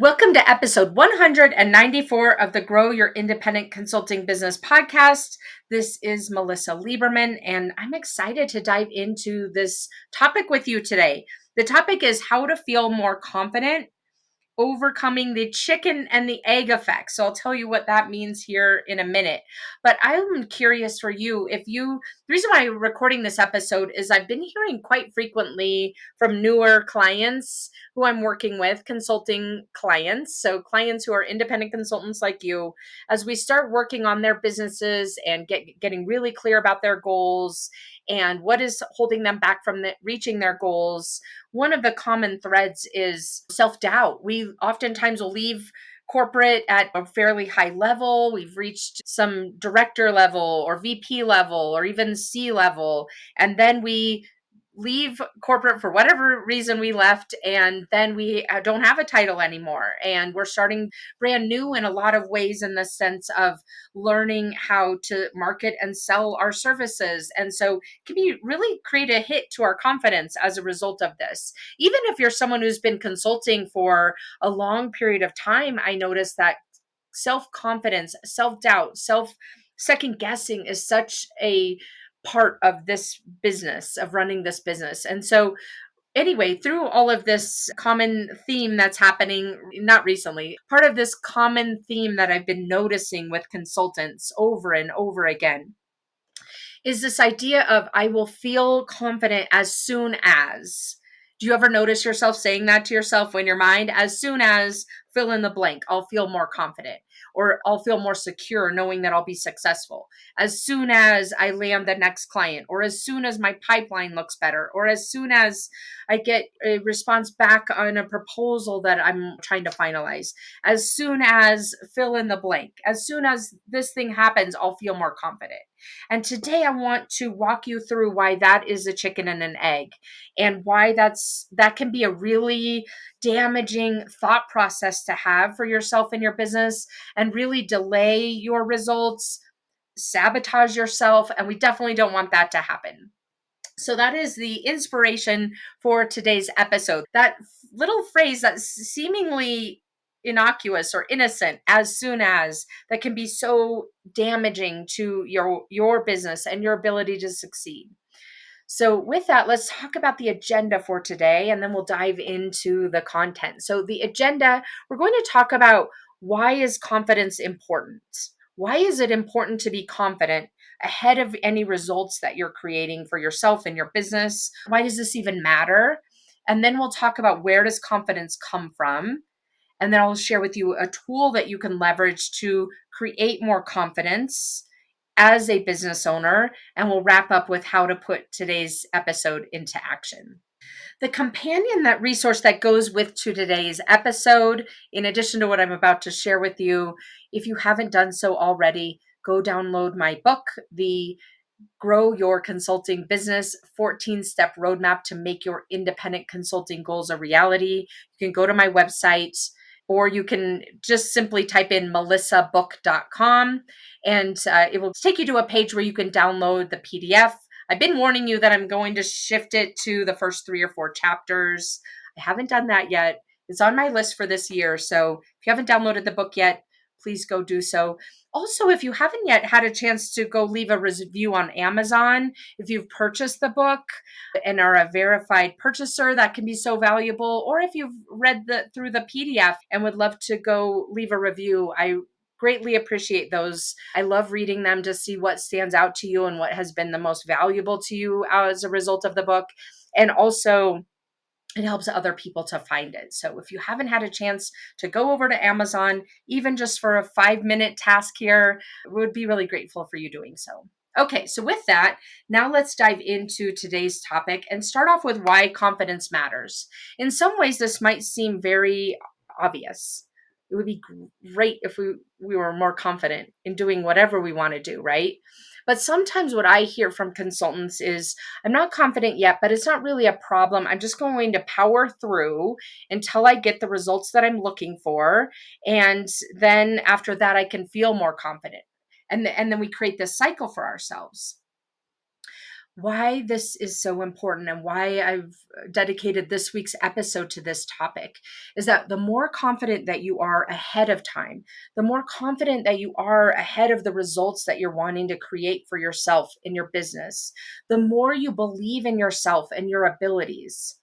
Welcome to episode 194 of the Grow Your Independent Consulting Business podcast. This is Melisa Lieberman, and I'm excited to dive into this topic with you today. The topic is how to feel more confident overcoming the chicken and the egg effect. So I'll tell you what that means here in a minute. But I'm curious for you the reason why I'm recording this episode is I've been hearing quite frequently from newer clients who I'm working with, consulting clients. So clients who are independent consultants like you, as we start working on their businesses and getting really clear about their goals and what is holding them back from reaching their goals. One of the common threads is self-doubt. We oftentimes will leave corporate at a fairly high level. We've reached some director level or VP level or even C level. And then we leave corporate for whatever reason we left, and then we don't have a title anymore, and we're starting brand new in a lot of ways, in the sense of learning how to market and sell our services. And so it can be really create a hit to our confidence as a result of this. Even if you're someone who's been consulting for a long period of time, I notice that self-confidence, self-doubt, self second guessing is such a part of this business, of running this business. And so anyway, through all of this common theme that's happening, not recently, part of this common theme that I've been noticing with consultants over and over again is this idea of I will feel confident as soon as. Do you ever notice yourself saying that to yourself in your mind? As soon as fill in the blank, I'll feel more confident, or I'll feel more secure knowing that I'll be successful. As soon as I land the next client, or as soon as my pipeline looks better, or as soon as I get a response back on a proposal that I'm trying to finalize, as soon as fill in the blank, as soon as this thing happens, I'll feel more confident. And today I want to walk you through why that is a chicken and an egg, and why that can be a really damaging thought process to have for yourself and your business, and really delay your results, sabotage yourself, and we definitely don't want that to happen. So that is the inspiration for today's episode. That little phrase that's seemingly innocuous or innocent, as soon as, that can be so damaging to your business and your ability to succeed. So with that, let's talk about the agenda for today, and then we'll dive into the content. So the agenda, we're going to talk about why is confidence important? Why is it important to be confident ahead of any results that you're creating for yourself and your business? Why does this even matter? And then we'll talk about where does confidence come from? And then I'll share with you a tool that you can leverage to create more confidence as a business owner. And we'll wrap up with how to put today's episode into action. The companion, that resource that goes with to today's episode, in addition to what I'm about to share with you, if you haven't done so already, go download my book, The Grow Your Consulting Business 14-Step Roadmap to Make Your Independent Consulting Goals a Reality. You can go to my website, or you can just simply type in melisabook.com, and it will take you to a page where you can download the PDF. I've been warning you that I'm going to shift it to the first 3 or 4 chapters. I haven't done that yet. It's on my list for this year. So if you haven't downloaded the book yet, please go do so. Also, if you haven't yet had a chance to go leave a review on Amazon, if you've purchased the book and are a verified purchaser, that can be so valuable. Or if you've read through the PDF and would love to go leave a review, I greatly appreciate those. I love reading them to see what stands out to you and what has been the most valuable to you as a result of the book. And also, it helps other people to find it. So if you haven't had a chance to go over to Amazon, even just for a 5-minute task here, would be really grateful for you doing so. Okay, so with that, now let's dive into today's topic and start off with why confidence matters. In some ways, this might seem very obvious. It would be great if we were more confident in doing whatever we want to do, right? But sometimes what I hear from consultants is, I'm not confident yet, but it's not really a problem. I'm just going to power through until I get the results that I'm looking for. And then after that, I can feel more confident. And then we create this cycle for ourselves. why this is so important and why I've dedicated this week's episode to this topic is that the more confident that you are ahead of time, the more confident that you are ahead of the results that you're wanting to create for yourself in your business, the more you believe in yourself and your abilities,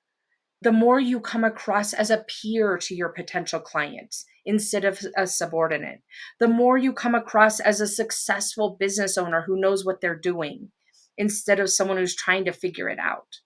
the more you come across as a peer to your potential clients instead of a subordinate, the more you come across as a successful business owner who knows what they're doing instead of someone who's trying to figure it out,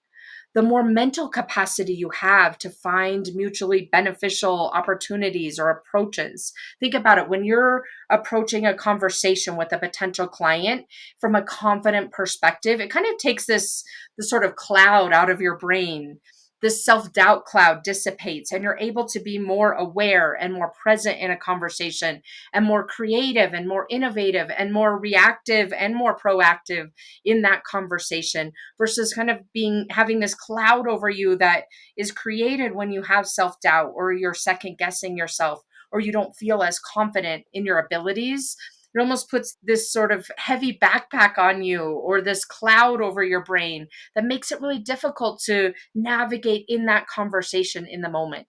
the more mental capacity you have to find mutually beneficial opportunities or approaches. Think about it. When you're approaching a conversation with a potential client from a confident perspective, it kind of takes this sort of cloud out of your brain. This self doubt cloud dissipates, and you're able to be more aware and more present in a conversation, and more creative and more innovative and more reactive and more proactive in that conversation, versus kind of being having this cloud over you that is created when you have self-doubt or you're second guessing yourself or you don't feel as confident in your abilities. It almost puts this sort of heavy backpack on you or this cloud over your brain that makes it really difficult to navigate in that conversation in the moment.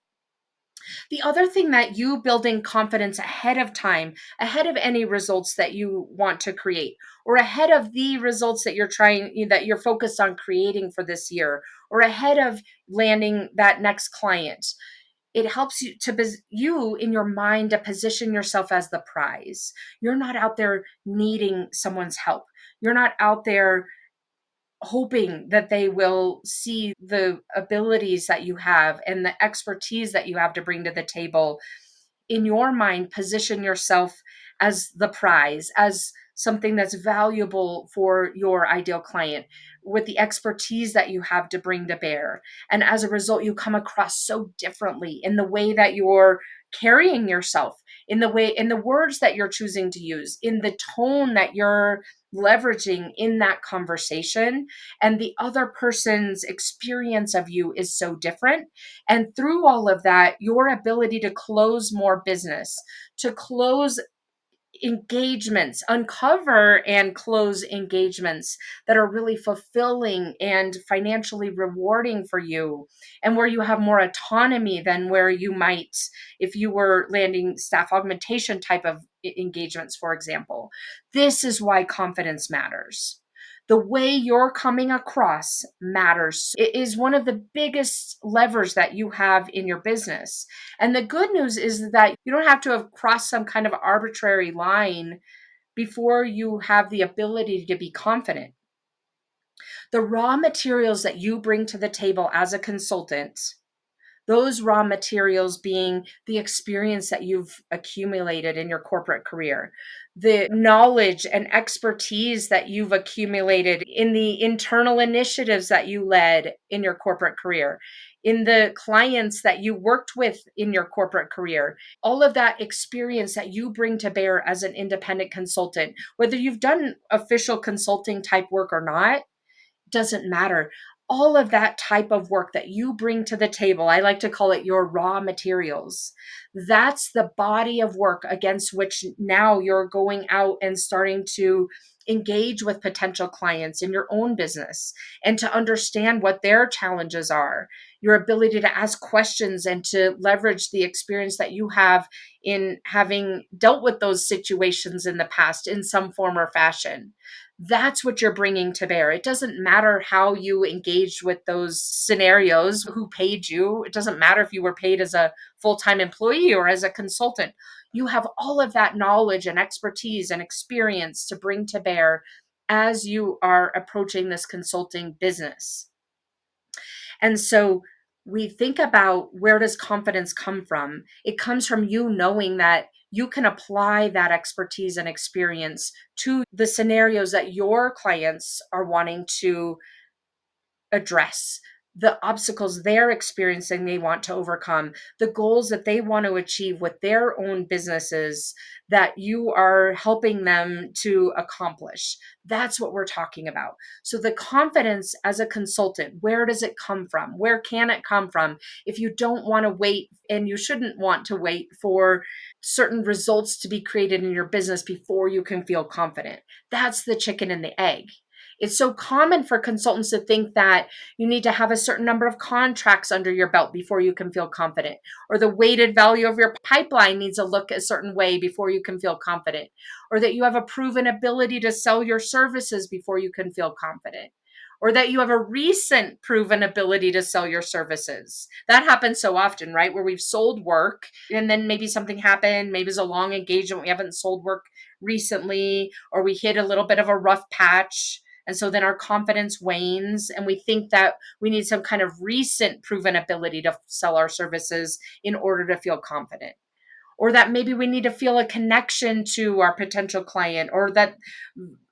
The other thing, that you building confidence ahead of time, ahead of any results that you want to create, or ahead of the results that that you're focused on creating for this year, or ahead of landing that next client. It helps you in your mind to position yourself as the prize. You're not out there needing someone's help. You're not out there hoping that they will see the abilities that you have and the expertise that you have to bring to the table. In your mind, position yourself as the prize, as something that's valuable for your ideal client with the expertise that you have to bring to bear. And as a result, you come across so differently in the way that you're carrying yourself, in the words that you're choosing to use, in the tone that you're leveraging in that conversation. And the other person's experience of you is so different. And through all of that, your ability to close more business, to close engagements, uncover and close engagements that are really fulfilling and financially rewarding for you, and where you have more autonomy than where you might if you were landing staff augmentation type of engagements, for example. This is why confidence matters. The way you're coming across matters. It is one of the biggest levers that you have in your business. And the good news is that you don't have to have crossed some kind of arbitrary line before you have the ability to be confident. The raw materials that you bring to the table as a consultant, those raw materials being the experience that you've accumulated in your corporate career, the knowledge and expertise that you've accumulated in the internal initiatives that you led in your corporate career, in the clients that you worked with in your corporate career, all of that experience that you bring to bear as an independent consultant, whether you've done official consulting type work or not, doesn't matter. All of that type of work that you bring to the table, I like to call it your raw materials. That's the body of work against which now you're going out and starting to engage with potential clients in your own business and to understand what their challenges are, your ability to ask questions and to leverage the experience that you have in having dealt with those situations in the past in some form or fashion. That's what you're bringing to bear. It doesn't matter how you engaged with those scenarios, who paid you. It doesn't matter if you were paid as a full time employee or as a consultant. You have all of that knowledge and expertise and experience to bring to bear as you are approaching this consulting business. And so we think about, where does confidence come from? It comes from you knowing that you can apply that expertise and experience to the scenarios that your clients are wanting to address, the obstacles they're experiencing they want to overcome, the goals that they want to achieve with their own businesses that you are helping them to accomplish. That's what we're talking about. So the confidence as a consultant, where does it come from? Where can it come from? If you don't want to wait, and you shouldn't want to wait for certain results to be created in your business before you can feel confident. That's the chicken and the egg. It's so common for consultants to think that you need to have a certain number of contracts under your belt before you can feel confident, or the weighted value of your pipeline needs to look a certain way before you can feel confident, or that you have a proven ability to sell your services before you can feel confident, or that you have a recent proven ability to sell your services. That happens so often, right? Where we've sold work and then maybe something happened, maybe it's a long engagement, we haven't sold work recently, or we hit a little bit of a rough patch. And so then our confidence wanes, and we think that we need some kind of recent proven ability to sell our services in order to feel confident. Or that maybe we need to feel a connection to our potential client, or that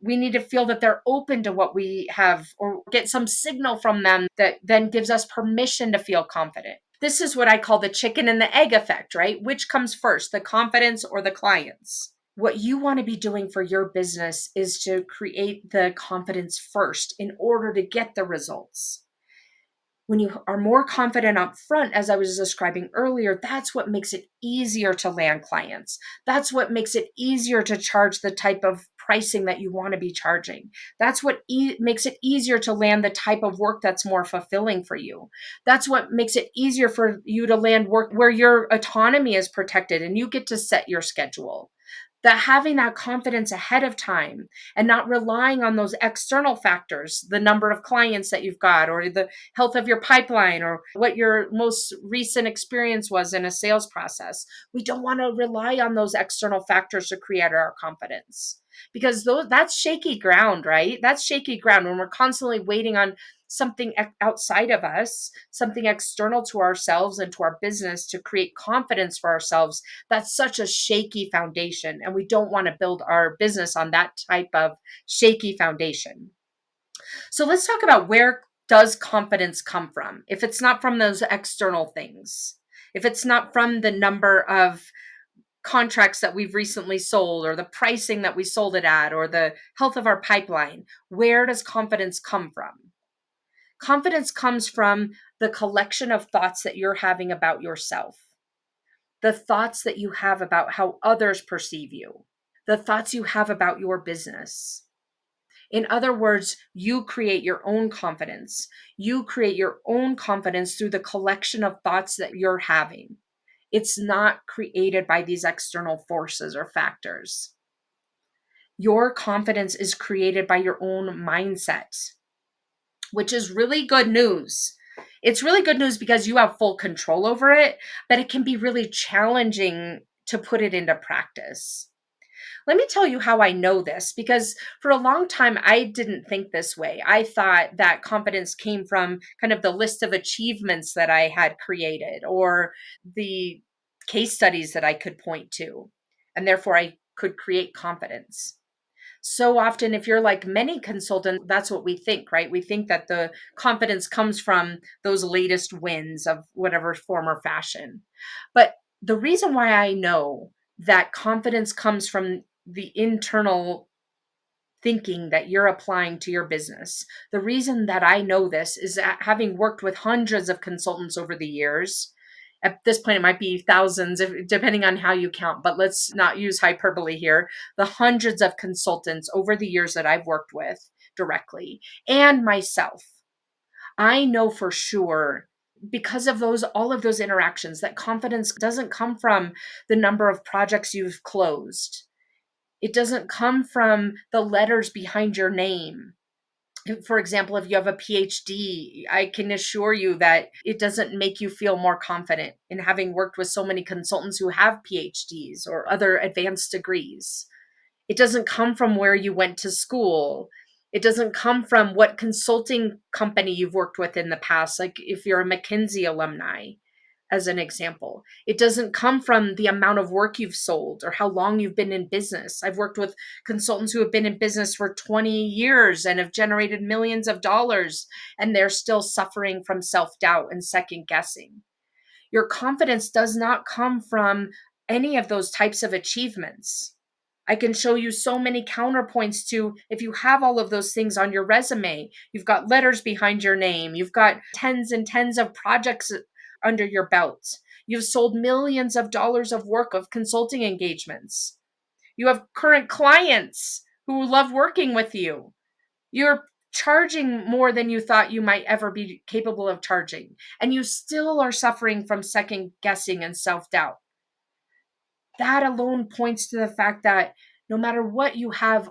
we need to feel that they're open to what we have, or get some signal from them that then gives us permission to feel confident. This is what I call the chicken and the egg effect, right? Which comes first, the confidence or the clients? What you want to be doing for your business is to create the confidence first in order to get the results. When you are more confident up front, as I was describing earlier, that's what makes it easier to land clients. That's what makes it easier to charge the type of pricing that you want to be charging. That's what makes it easier to land the type of work that's more fulfilling for you. That's what makes it easier for you to land work where your autonomy is protected and you get to set your schedule. That having that confidence ahead of time and not relying on those external factors, the number of clients that you've got, or the health of your pipeline, or what your most recent experience was in a sales process. We don't want to rely on those external factors to create our confidence, because that's shaky ground, right? That's shaky ground when we're constantly waiting on something outside of us, something external to ourselves and to our business to create confidence for ourselves. That's such a shaky foundation, and we don't want to build our business on that type of shaky foundation. So let's talk about, where does confidence come from? If it's not from those external things, if it's not from the number of contracts that we've recently sold, or the pricing that we sold it at, or the health of our pipeline, where does confidence come from? Confidence comes from the collection of thoughts that you're having about yourself, the thoughts that you have about how others perceive you, the thoughts you have about your business. In other words, you create your own confidence. You create your own confidence through the collection of thoughts that you're having. It's not created by these external forces or factors. Your confidence is created by your own mindset, which is really good news. It's really good news because you have full control over it, but it can be really challenging to put it into practice. Let me tell you how I know this, because for a long time, I didn't think this way. I thought that confidence came from kind of the list of achievements that I had created, or the case studies that I could point to, and therefore I could create confidence. So often, if you're like many consultants, that's what we think, right? We think that the confidence comes from those latest wins of whatever form or fashion. But the reason why I know that confidence comes from the internal thinking that you're applying to your business, the reason that I know this is that, having worked with hundreds of consultants over the years, at this point it might be thousands, depending on how you count, but let's not use hyperbole here. The hundreds of consultants over the years that I've worked with directly, and myself, I know for sure, because of all of those interactions, that confidence doesn't come from the number of projects you've closed. It doesn't come from the letters behind your name. For example, if you have a PhD, I can assure you that it doesn't make you feel more confident, in having worked with so many consultants who have PhDs or other advanced degrees. It doesn't come from where you went to school. It doesn't come from what consulting company you've worked with in the past, like if you're a McKinsey alumni, as an example. It doesn't come from the amount of work you've sold or how long you've been in business. I've worked with consultants who have been in business for 20 years and have generated millions of dollars, and they're still suffering from self-doubt and second guessing. Your confidence does not come from any of those types of achievements. I can show you so many counterpoints to, if you have all of those things on your resume, you've got letters behind your name, you've got tens and tens of projects under your belt, you've sold millions of dollars of work of consulting engagements, you have current clients who love working with you, you're charging more than you thought you might ever be capable of charging, and you still are suffering from second guessing and self doubt. That alone points to the fact that no matter what you have,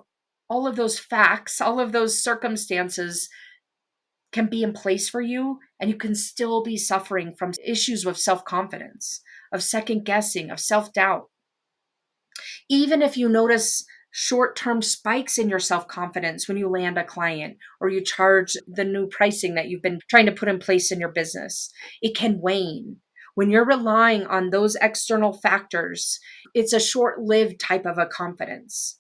all of those facts, all of those circumstances can be in place for you, and you can still be suffering from issues with self confidence, of second guessing, of self doubt. Even if you notice short term spikes in your self confidence when you land a client or you charge the new pricing that you've been trying to put in place in your business, it can wane. When you're relying on those external factors, it's a short lived type of a confidence.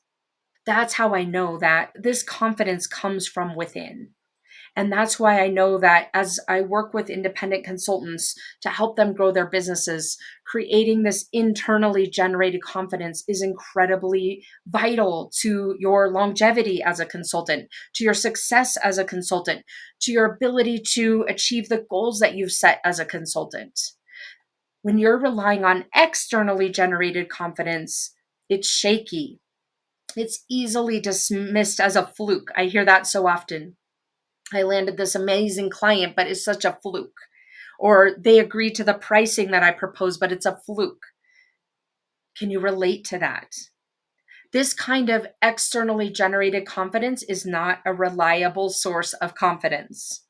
That's how I know that this confidence comes from within. And that's why I know that as I work with independent consultants to help them grow their businesses, creating this internally generated confidence is incredibly vital to your longevity as a consultant, to your success as a consultant, to your ability to achieve the goals that you've set as a consultant. When you're relying on externally generated confidence, it's shaky. It's easily dismissed as a fluke. I hear that so often. I landed this amazing client, but it's such a fluke. Or they agreed to the pricing that I proposed, but it's a fluke. Can you relate to that? This kind of externally generated confidence is not a reliable source of confidence.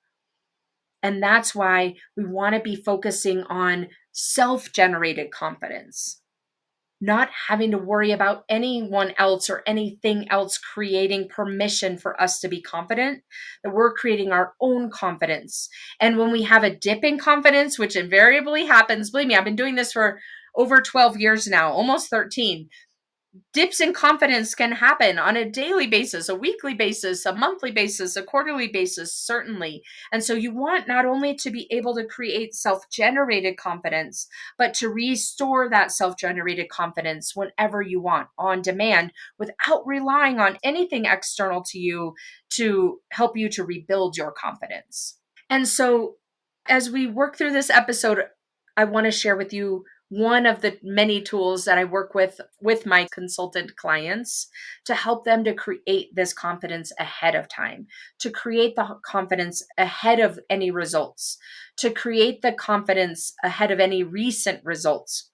And that's why we want to be focusing on self generated confidence, not having to worry about anyone else or anything else creating permission for us to be confident, that we're creating our own confidence. And when we have a dip in confidence, which invariably happens, believe me, I've been doing this for over 12 years now, almost 13. Dips in confidence can happen on a daily basis, a weekly basis, a monthly basis, a quarterly basis, certainly. And so you want not only to be able to create self generated confidence, but to restore that self generated confidence whenever you want on demand without relying on anything external to you to help you to rebuild your confidence. And so, as we work through this episode, I want to share with you one of the many tools that I work with my consultant clients to help them to create this confidence ahead of time, to create the confidence ahead of any results, to create the confidence ahead of any recent results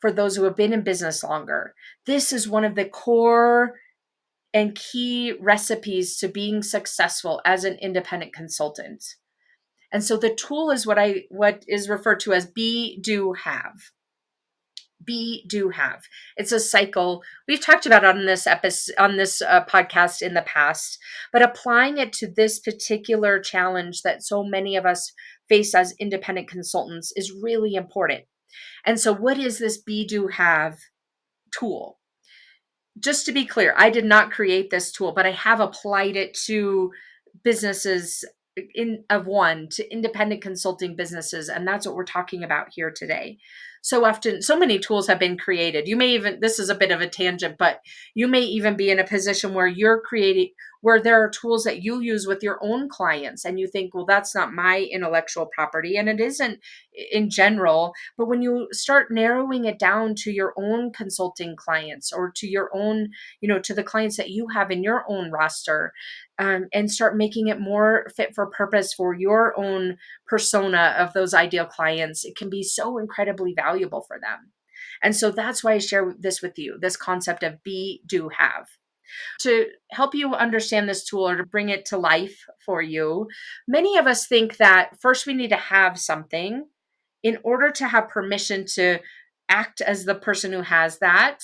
for those who have been in business longer. This is one of the core and key recipes to being successful as an independent consultant. And so the tool is what is referred to as be, do, have. Be, do, have. It's a cycle. We've talked about it on this episode, on this podcast in the past, but applying it to this particular challenge that so many of us face as independent consultants is really important. And so, what is this be, do, have tool? Just to be clear, I did not create this tool, but I have applied it to businesses to independent consulting businesses, and that's what we're talking about here today. So often, so many tools have been created. You may even, this is a bit of a tangent, but you may even be in a position where you're creating, where there are tools that you use with your own clients and you think, well, that's not my intellectual property, and it isn't in general. But when you start narrowing it down to your own consulting clients or to your own, to the clients that you have in your own roster, and start making it more fit for purpose for your own persona of those ideal clients, it can be so incredibly valuable for them. And so that's why I share this with you, this concept of be, do, have. To help you understand this tool or to bring it to life for you, many of us think that first we need to have something in order to have permission to act as the person who has that,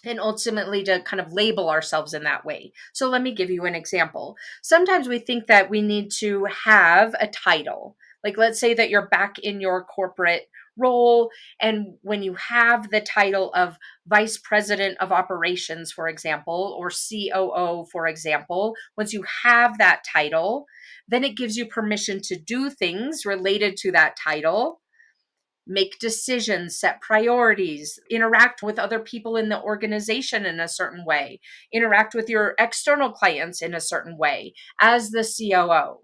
and ultimately to kind of label ourselves in that way. So let me give you an example. Sometimes we think that we need to have a title. Like, let's say that you're back in your corporate role, and when you have the title of Vice President of Operations, for example, or COO, for example, once you have that title, then it gives you permission to do things related to that title, make decisions, set priorities, interact with other people in the organization in a certain way, interact with your external clients in a certain way as the COO.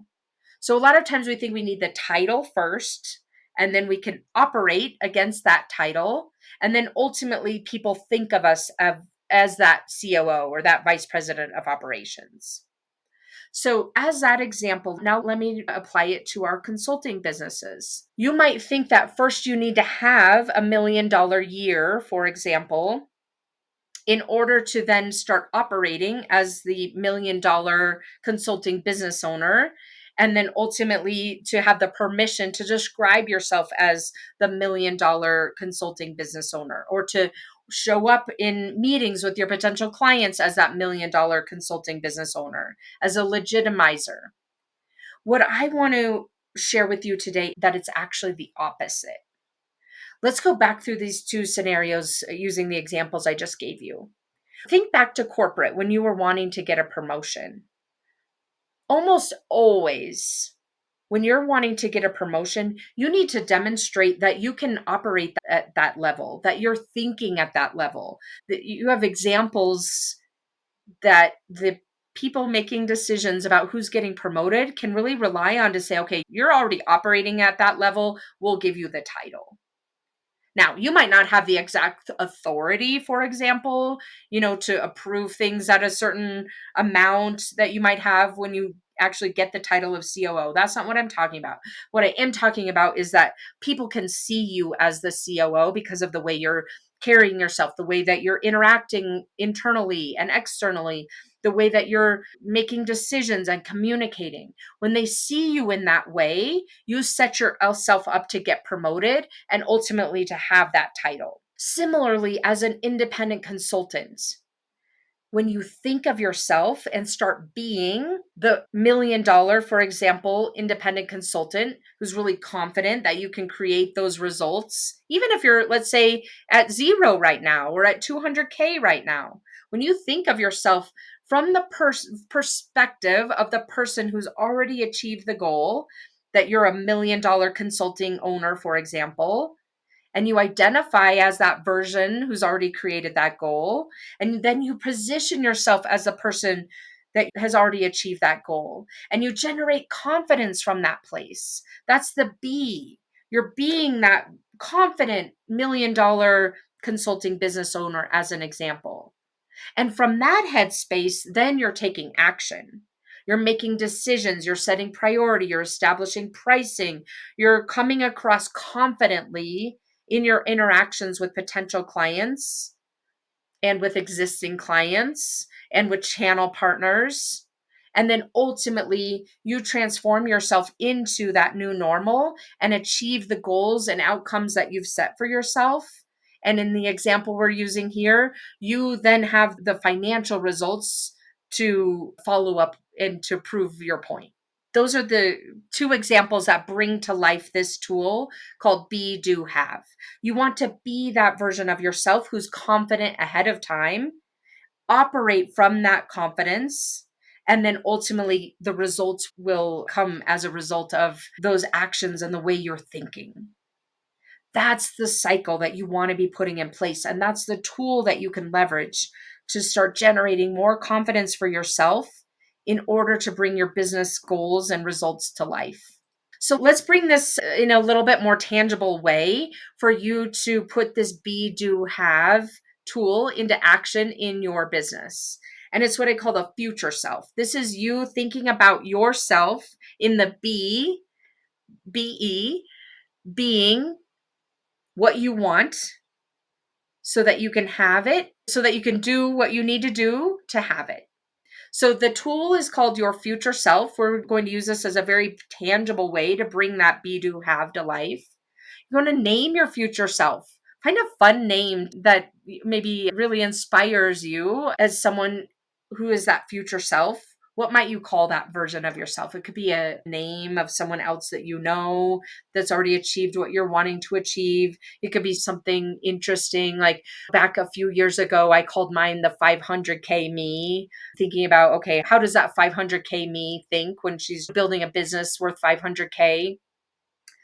So a lot of times we think we need the title first, and then we can operate against that title. And then ultimately people think of us as that COO or that vice president of operations. So, as that example, now let me apply it to our consulting businesses. You might think that first you need to have $1 million year, for example, in order to then start operating as the $1 million consulting business owner. And then ultimately to have the permission to describe yourself as the $1 million consulting business owner, or to show up in meetings with your potential clients as that $1 million consulting business owner, as a legitimizer. What I want to share with you today that it's actually the opposite. Let's go back through these two scenarios using the examples I just gave you. Think back to corporate when you were wanting to get a promotion. Almost always, when you're wanting to get a promotion, you need to demonstrate that you can operate at that level, that you're thinking at that level, that you have examples that the people making decisions about who's getting promoted can really rely on to say, okay, you're already operating at that level. We'll give you the title. Now, you might not have the exact authority, for example, to approve things at a certain amount that you might have when you actually get the title of COO. That's not what I'm talking about. What I am talking about is that people can see you as the COO because of the way you're carrying yourself, the way that you're interacting internally and externally, the way that you're making decisions and communicating. When they see you in that way, you set yourself up to get promoted and ultimately to have that title. Similarly, as an independent consultant, when you think of yourself and start being the $1 million, for example, independent consultant who's really confident that you can create those results, even if you're, let's say, at zero right now or at 200K right now, when you think of yourself from the perspective of the person who's already achieved the goal, that you're $1 million consulting owner, for example, and you identify as that version who's already created that goal, and then you position yourself as a person that has already achieved that goal, and you generate confidence from that place. That's the B. You're being that confident $1 million consulting business owner, as an example. And from that headspace, then you're taking action. You're making decisions, you're setting priority, you're establishing pricing, you're coming across confidently in your interactions with potential clients and with existing clients and with channel partners. And then ultimately, you transform yourself into that new normal and achieve the goals and outcomes that you've set for yourself. And in the example we're using here, you then have the financial results to follow up and to prove your point. Those are the two examples that bring to life this tool called Be, Do, Have. You want to be that version of yourself who's confident ahead of time, operate from that confidence, and then ultimately the results will come as a result of those actions and the way you're thinking. That's the cycle that you want to be putting in place. And that's the tool that you can leverage to start generating more confidence for yourself in order to bring your business goals and results to life. So let's bring this in a little bit more tangible way for you to put this Be, Do, Have tool into action in your business. And it's what I call the future self. This is you thinking about yourself in the BE, being what you want so that you can have it, so that you can do what you need to do to have it. So the tool is called Your Future Self. We're going to use this as a very tangible way to bring that Be, Do, Have to life. You're going to name your future self. Find a fun name that maybe really inspires you as someone who is that future self. What might you call that version of yourself? It could be a name of someone else that you know that's already achieved what you're wanting to achieve. It could be something interesting. Like back a few years ago, I called mine the 500K me, thinking about, okay, how does that 500K me think when she's building a business worth 500K?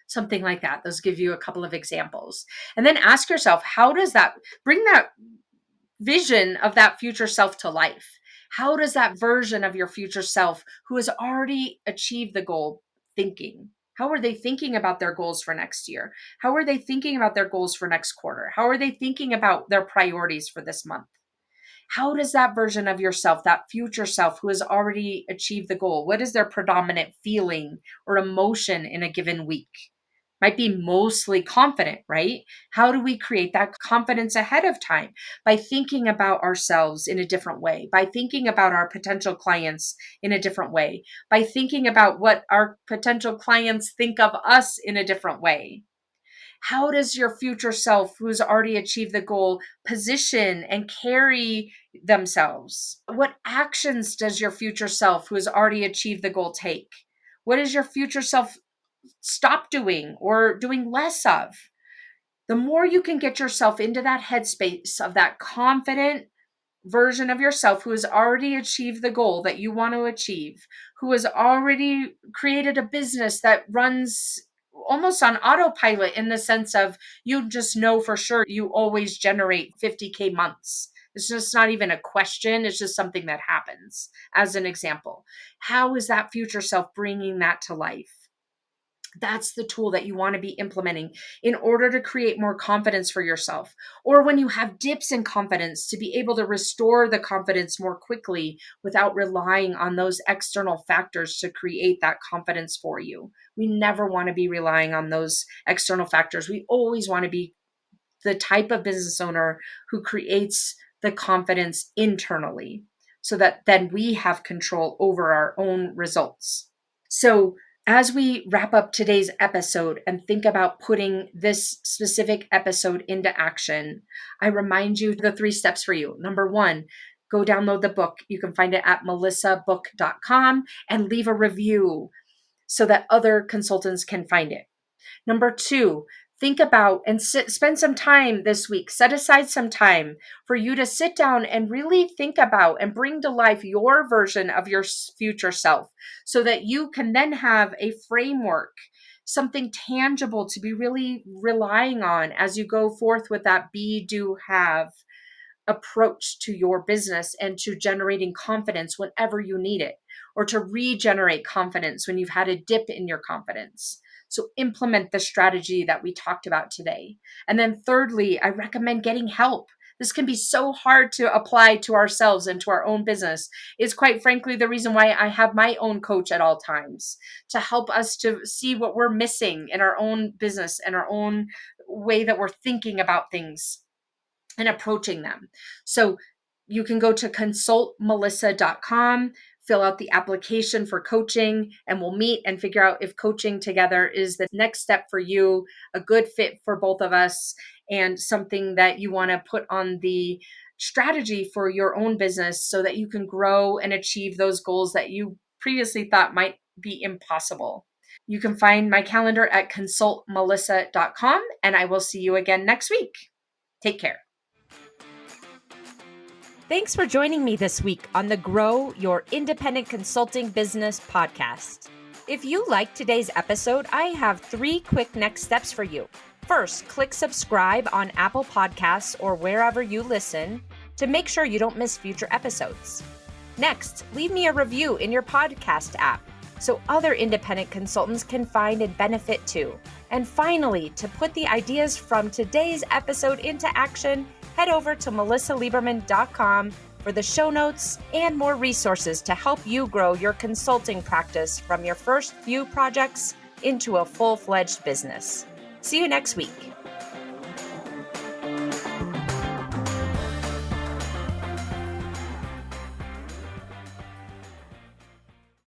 Something like that. Those give you a couple of examples. And then ask yourself, how does that bring that vision of that future self to life? How does that version of your future self who has already achieved the goal thinking? How are they thinking about their goals for next year? How are they thinking about their goals for next quarter? How are they thinking about their priorities for this month? How does that version of yourself, that future self who has already achieved the goal, what is their predominant feeling or emotion in a given week? Might be mostly confident, right? How do we create that confidence ahead of time? By thinking about ourselves in a different way, by thinking about our potential clients in a different way, by thinking about what our potential clients think of us in a different way. How does your future self, who's already achieved the goal, position and carry themselves? What actions does your future self, who has already achieved the goal, take? What does your future self stop doing or doing less of? The more you can get yourself into that headspace of that confident version of yourself who has already achieved the goal that you want to achieve, who has already created a business that runs almost on autopilot in the sense of you just know for sure you always generate 50K months. It's just not even a question. It's just something that happens. As an example, how is that future self bringing that to life? That's the tool that you want to be implementing in order to create more confidence for yourself. Or when you have dips in confidence, to be able to restore the confidence more quickly without relying on those external factors to create that confidence for you. We never want to be relying on those external factors. We always want to be the type of business owner who creates the confidence internally so that then we have control over our own results. So, as we wrap up today's episode and think about putting this specific episode into action, I remind you the 3 steps for you. Number 1, go download the book. You can find it at melisabook.com and leave a review so that other consultants can find it. Number 2, think about and spend some time this week. Set aside some time for you to sit down and really think about and bring to life your version of your future self so that you can then have a framework, something tangible to be really relying on as you go forth with that be, do, have approach to your business and to generating confidence whenever you need it, or to regenerate confidence when you've had a dip in your confidence. So implement the strategy that we talked about today. And then thirdly, I recommend getting help. This can be so hard to apply to ourselves and to our own business. It's quite frankly the reason why I have my own coach at all times, to help us to see what we're missing in our own business and our own way that we're thinking about things and approaching them. So you can go to consultmelisa.com, fill out the application for coaching, and we'll meet and figure out if coaching together is the next step for you, a good fit for both of us, and something that you want to put on the strategy for your own business so that you can grow and achieve those goals that you previously thought might be impossible. You can find my calendar at consultmelisa.com, and I will see you again next week. Take care. Thanks for joining me this week on the Grow Your Independent Consulting Business podcast. If you liked today's episode, I have 3 quick next steps for you. First, click subscribe on Apple Podcasts or wherever you listen to make sure you don't miss future episodes. Next, leave me a review in your podcast app so other independent consultants can find and benefit too. And finally, to put the ideas from today's episode into action, head over to melissalieberman.com for the show notes and more resources to help you grow your consulting practice from your first few projects into a full-fledged business. See you next week.